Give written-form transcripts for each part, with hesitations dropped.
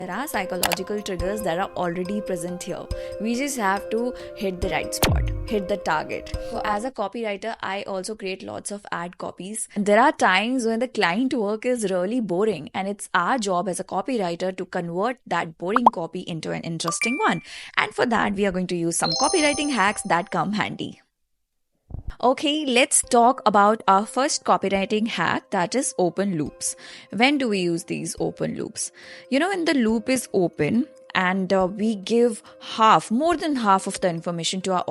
There are psychological triggers that are already present here. We just have to hit the right spot, hit the target. So, as a copywriter, I also create lots of ad copies. And there are times when the client work is really boring, and it's our job as a copywriter to convert that boring copy into an interesting one. And for that, we are going to use some copywriting hacks that come handy. Okay, let's talk about our first copywriting hack, that is open loops. When do we use these open loops? When the loop is open and we give more than half of the information to our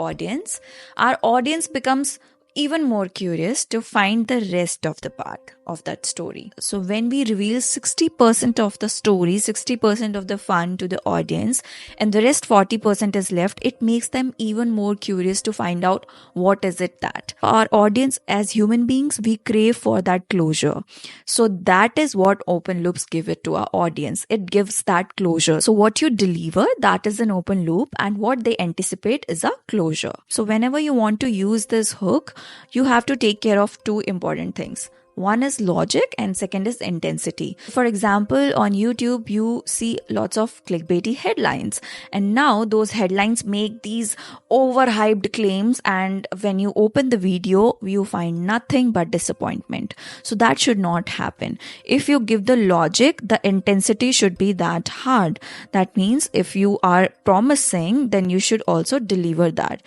audience becomes even more curious to find the rest of the part of that story. So when we reveal 60% of the story, 60% of the fun to the audience, and the rest 40% is left, it makes them even more curious to find out what is it that our audience, as human beings, we crave for that closure. So that is what open loops give it to our audience. It gives that closure. So what you deliver, that is an open loop, and what they anticipate is a closure. So whenever you want to use this hook, you have to take care of two important things. One is logic and second is intensity. For example, on YouTube, you see lots of clickbaity headlines. And now those headlines make these overhyped claims. And when you open the video, you find nothing but disappointment. So that should not happen. If you give the logic, the intensity should be that hard. That means if you are promising, then you should also deliver that.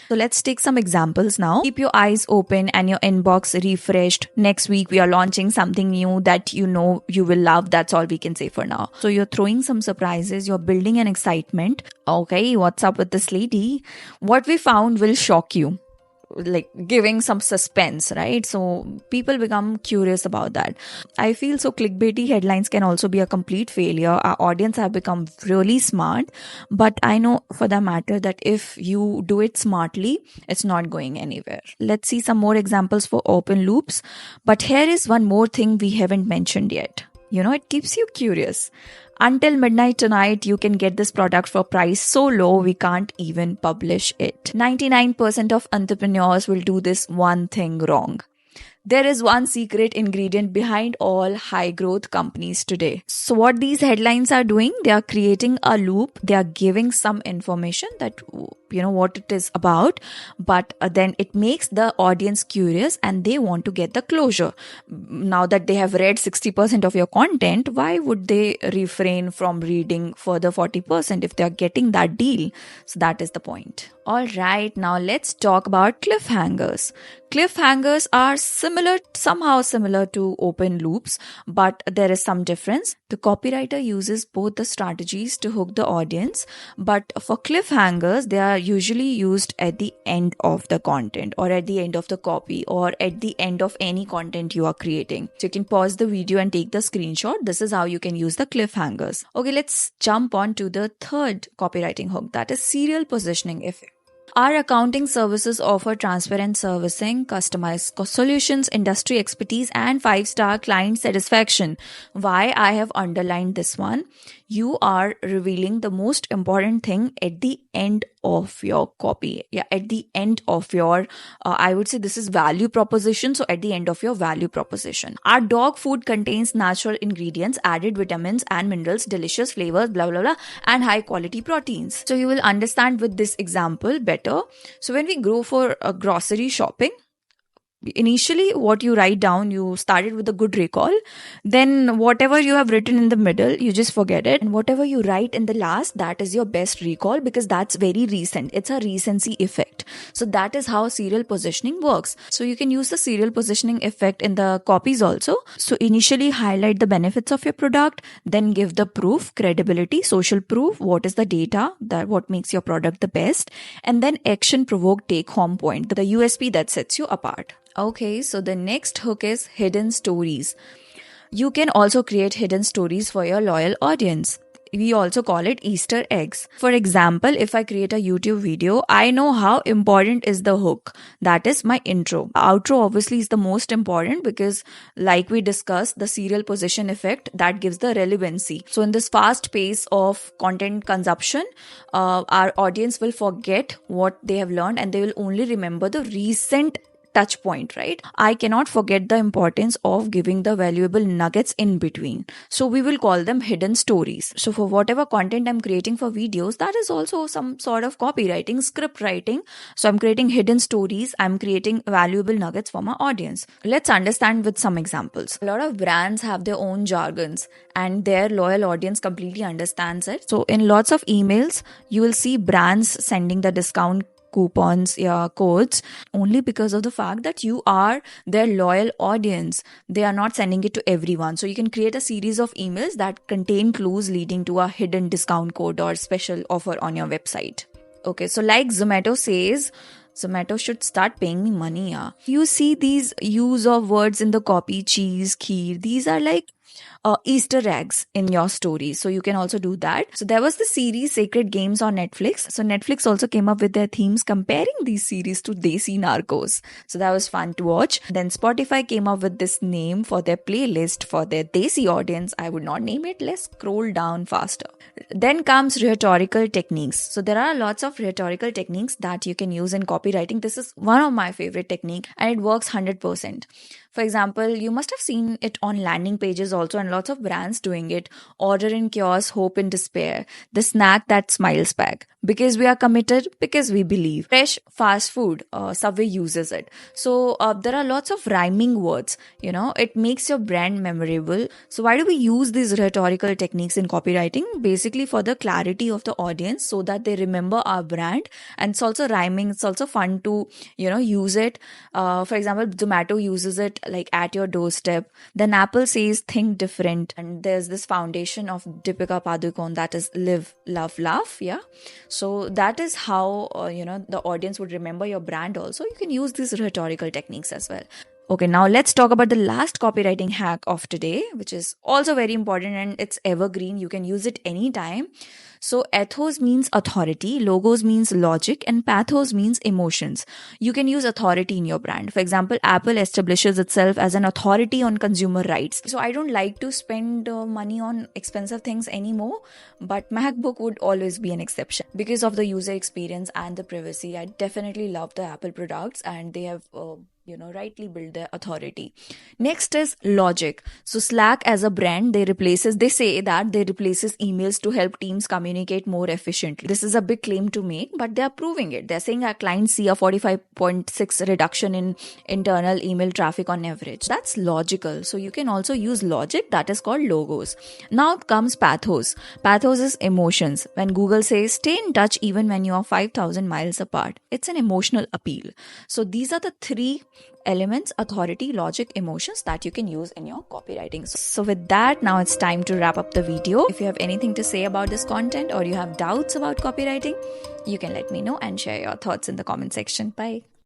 So let's take some examples now. Keep your eyes open and your inbox refreshed. Next week, we are launching something new that you know you will love. That's all we can say for now. So you're throwing some surprises. You're building an excitement. Okay, what's up with this lady? What we found will shock you. Like giving some suspense, right? So people become curious about that. I feel so clickbaity headlines can also be a complete failure. Our audience have become really smart, but I know for the matter that if you do it smartly, it's not going anywhere. Let's see some more examples for open loops. But here is one more thing we haven't mentioned yet. It keeps you curious. Until midnight tonight, you can get this product for price so low we can't even publish it. 99% of entrepreneurs will do this one thing wrong. There is one secret ingredient behind all high growth companies today. So what these headlines are doing, they are creating a loop. They are giving some information that, what it is about, but then it makes the audience curious and they want to get the closure. Now that they have read 60% of your content, why would they refrain from reading further 40% if they are getting that deal? So that is the point. All right, now let's talk about cliffhangers. Cliffhangers are somehow similar to open loops, but there is some difference. The copywriter uses both the strategies to hook the audience, but for cliffhangers, they are usually used at the end of the content or at the end of the copy or at the end of any content you are creating. So you can pause the video and take the screenshot. This is how you can use the cliffhangers. Okay, let's jump on to the third copywriting hook, that is serial positioning effect. Our accounting services offer transparent servicing, customized solutions, industry expertise, and 5-star client satisfaction. Why I have underlined this one? You are revealing the most important thing at the end of your copy. Yeah, at the end of your, I would say this is value proposition. So at the end of your value proposition. Our dog food contains natural ingredients, added vitamins and minerals, delicious flavors, blah, blah, blah, and high quality proteins. So you will understand with this example better. So when we go for grocery shopping, initially what you write down, you started with a good recall, then whatever you have written in the middle, you just forget it, and whatever you write in the last, that is your best recall because that's very recent. It's a recency effect. So that is how serial positioning works. So you can use the serial positioning effect in the copies also. So initially highlight the benefits of your product, then give the proof, credibility, social proof, what is the data, that what makes your product the best, and then action provoke take home point, the USP that sets you apart. Okay, so the next hook is hidden stories. You can also create hidden stories for your loyal audience. We also call it Easter eggs. For example, if I create a YouTube video, I know how important is the hook. That is my intro. Outro obviously is the most important because like we discussed, the serial position effect, that gives the relevancy. So in this fast pace of content consumption, our audience will forget what they have learned and they will only remember the recent touch point, right? I cannot forget the importance of giving the valuable nuggets in between. So we will call them hidden stories. So for whatever content I'm creating for videos, that is also some sort of copywriting, script writing. So I'm creating hidden stories. I'm creating valuable nuggets for my audience. Let's understand with some examples. A lot of brands have their own jargons and their loyal audience completely understands it. So in lots of emails, you will see brands sending the discount coupons, codes, only because of the fact that you are their loyal audience. They are not sending it to everyone. So you can create a series of emails that contain clues leading to a hidden discount code or special offer on your website. Okay, so like Zomato says, Zomato should start paying me money. You see these use of words in the copy, cheese, kheer. These are like Easter eggs in your story. So you can also do that. So there was the series Sacred Games on Netflix. So Netflix also came up with their themes comparing these series to Desi Narcos. So that was fun to watch. Then Spotify came up with this name for their playlist for their Desi audience. I would not name it. Let's scroll down faster. Then comes rhetorical techniques. So there are lots of rhetorical techniques that you can use in copywriting. This is one of my favorite techniques and it works 100%. For example, you must have seen it on landing pages also, and lots of brands doing it. Order in chaos, hope in despair. The snack that smiles back. Because we are committed, because we believe. Fresh fast food, Subway uses it. So there are lots of rhyming words. It makes your brand memorable. So why do we use these rhetorical techniques in copywriting? Basically for the clarity of the audience, so that they remember our brand. And it's also rhyming. It's also fun to use it. For example, Zomato uses it like at your doorstep. Then Apple says think different, and there's this foundation of Deepika Padukone that is live, love, laugh. Yeah, so that is how the audience would remember your brand. Also, you can use these rhetorical techniques as well. Okay, now let's talk about the last copywriting hack of today, which is also very important and it's evergreen. You can use it anytime. So ethos means authority, logos means logic, and pathos means emotions. You can use authority in your brand. For example, Apple establishes itself as an authority on consumer rights. So I don't like to spend money on expensive things anymore, but MacBook would always be an exception because of the user experience and the privacy. I definitely love the Apple products and they have rightly build their authority. Next is logic. So Slack as a brand, they say that they replaces emails to help teams communicate more efficiently. This is a big claim to make, but they are proving it. They're saying our clients see a 45.6 reduction in internal email traffic on average. That's logical. So you can also use logic, that is called logos. Now comes pathos. Pathos is emotions. When Google says stay in touch even when you are 5,000 miles apart, it's an emotional appeal. So these are the three elements: authority, logic, emotions that you can use in your copywriting. So with that, now it's time to wrap up the video. If you have anything to say about this content or you have doubts about copywriting, you can let me know and share your thoughts in the comment section. Bye.